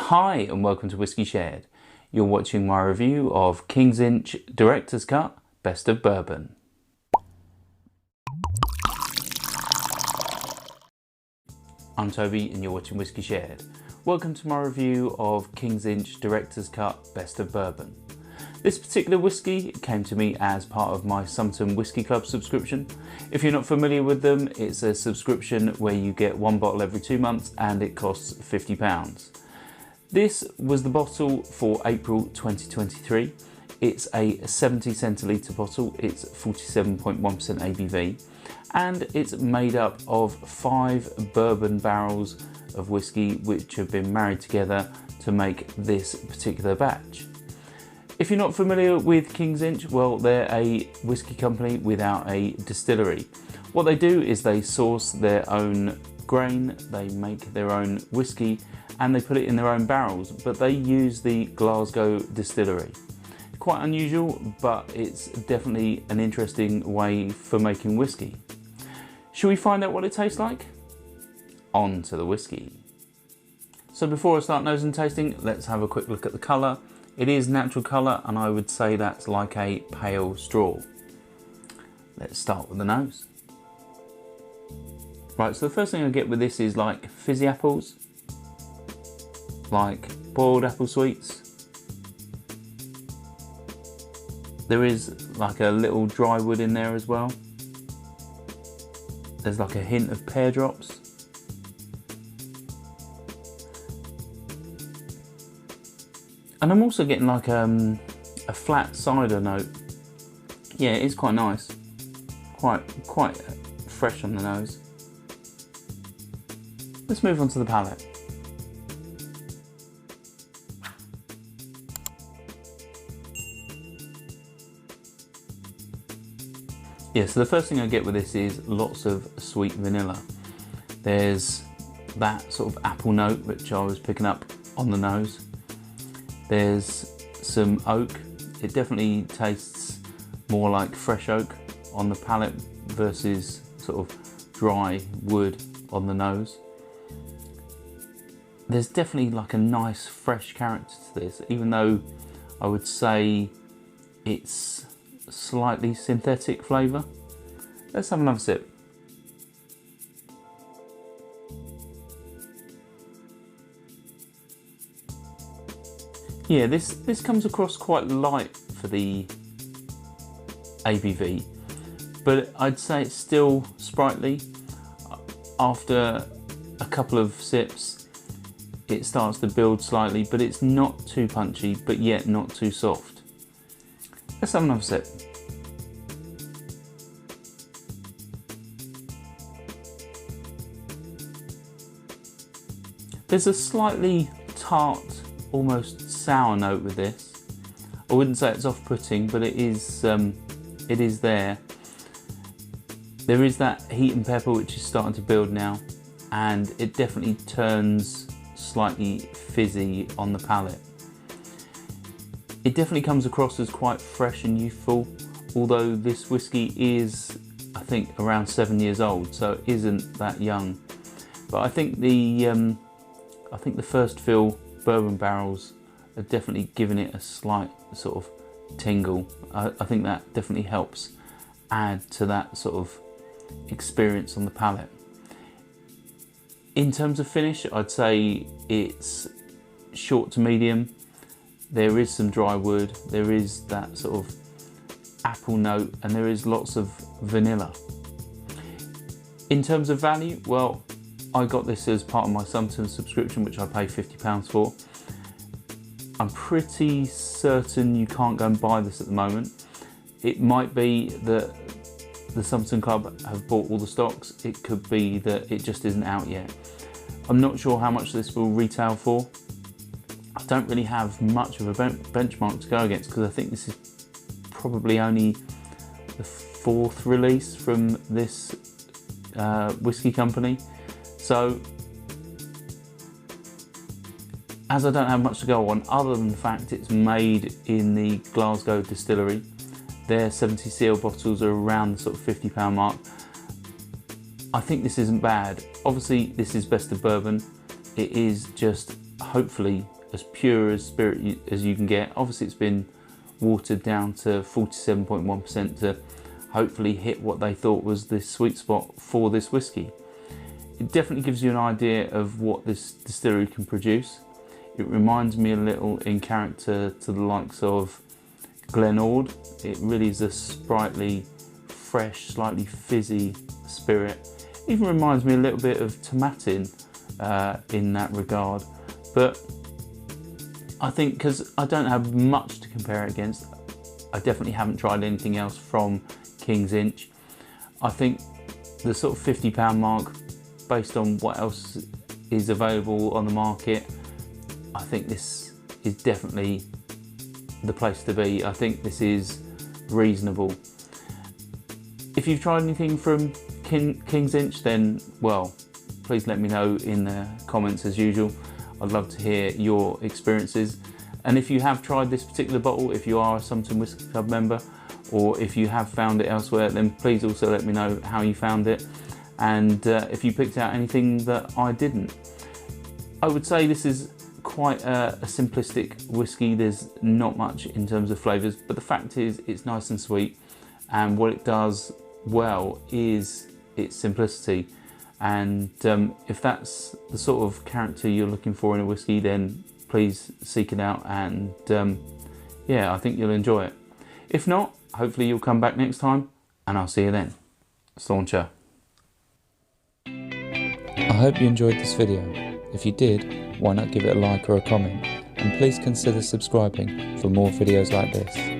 Hi and welcome to Whiskey Shared. You're watching my review of King's Inch Director's Cut Best of Bourbon. I'm Toby and you're watching Whiskey Shared. Welcome to my review of King's Inch Director's Cut Best of Bourbon. This particular whiskey came to me as part of my Somerton Whiskey Club subscription. If you're not familiar with them, it's a subscription where you get one bottle every 2 months and it costs £50. This was the bottle for April 2023. It's a 70 centilitre bottle, it's 47.1% ABV, and it's made up of 5 bourbon barrels of whiskey which have been married together to make this particular batch. If you're not familiar with King's Inch, well, they're a whiskey company without a distillery. What they do is they source their own grain, they make their own whiskey, and they put it in their own barrels, but they use the Glasgow distillery. Quite unusual, but it's definitely an interesting way for making whiskey. Shall we find out what it tastes like? On to the whiskey. So before I start nose and tasting, let's have a quick look at the colour. It is natural colour, and I would say that's like a pale straw. Let's start with the nose. Right, so the first thing I get with this is like fizzy apples, like boiled apple sweets. There is like a little dry wood in there as well. There's like a hint of pear drops. And I'm also getting like a flat cider note. Yeah, it is quite nice. Quite fresh on the nose. Let's move on to the palate. Yeah, so the first thing I get with this is lots of sweet vanilla. There's that sort of apple note which I was picking up on the nose. There's some oak. It definitely tastes more like fresh oak on the palate versus sort of dry wood on the nose. There's definitely like a nice fresh character to this, even though I would say it's slightly synthetic flavour. Let's have another sip. Yeah, this comes across quite light for the ABV, but I'd say it's still sprightly. After a couple of sips, it starts to build slightly, but it's not too punchy, but yet not too soft. Let's have another sip. There's a slightly tart, almost sour note with this. I wouldn't say it's off-putting, but it is there. There is that heat and pepper which is starting to build now, and it definitely turns slightly fizzy on the palate. It definitely comes across as quite fresh and youthful, although this whiskey is, I think, around 7 years old, so it isn't that young. But I think the first fill bourbon barrels are definitely giving it a slight sort of tingle. I think that definitely helps add to that sort of experience on the palate. In terms of finish, I'd say it's short to medium. There is some dry wood, there is that sort of apple note, and there is lots of vanilla. In terms of value, well, I got this as part of my Somerton subscription, which I pay £50 for. I'm pretty certain you can't go and buy this at the moment. It might be that the Somerton Club have bought all the stocks. It could be that it just isn't out yet. I'm not sure how much this will retail for. I don't really have much of a benchmark to go against because I think this is probably only the 4th release from this whiskey company. So, as I don't have much to go on, other than the fact it's made in the Glasgow distillery, their 70cl bottles are around the sort of £50 mark. I think this isn't bad. Obviously, this is Best of Bourbon. It is just hopefully as pure as spirit as you can get. Obviously it's been watered down to 47.1% to hopefully hit what they thought was the sweet spot for this whiskey. It definitely gives you an idea of what this distillery can produce. It reminds me a little in character to the likes of Glenord. It really is a sprightly, fresh, slightly fizzy spirit. It even reminds me a little bit of Tomatin in that regard. But I think, because I don't have much to compare it against, I definitely haven't tried anything else from King's Inch. I think the sort of £50 mark, based on what else is available on the market, I think this is definitely the place to be. I think this is reasonable. If you've tried anything from King's Inch, then, well, please let me know in the comments as usual. I'd love to hear your experiences. And if you have tried this particular bottle, if you are a Somerton Whisky Club member, or if you have found it elsewhere, then please also let me know how you found it, and if you picked out anything that I didn't. I would say this is quite a simplistic whiskey. There's not much in terms of flavours, but the fact is it's nice and sweet, and what it does well is its simplicity. And if that's the sort of character you're looking for in a whiskey, then please seek it out, and yeah, I think you'll enjoy it. If not, hopefully you'll come back next time, and I'll see you then. Stauncher. I hope you enjoyed this video. If you did, why not give it a like or a comment, and please consider subscribing for more videos like this.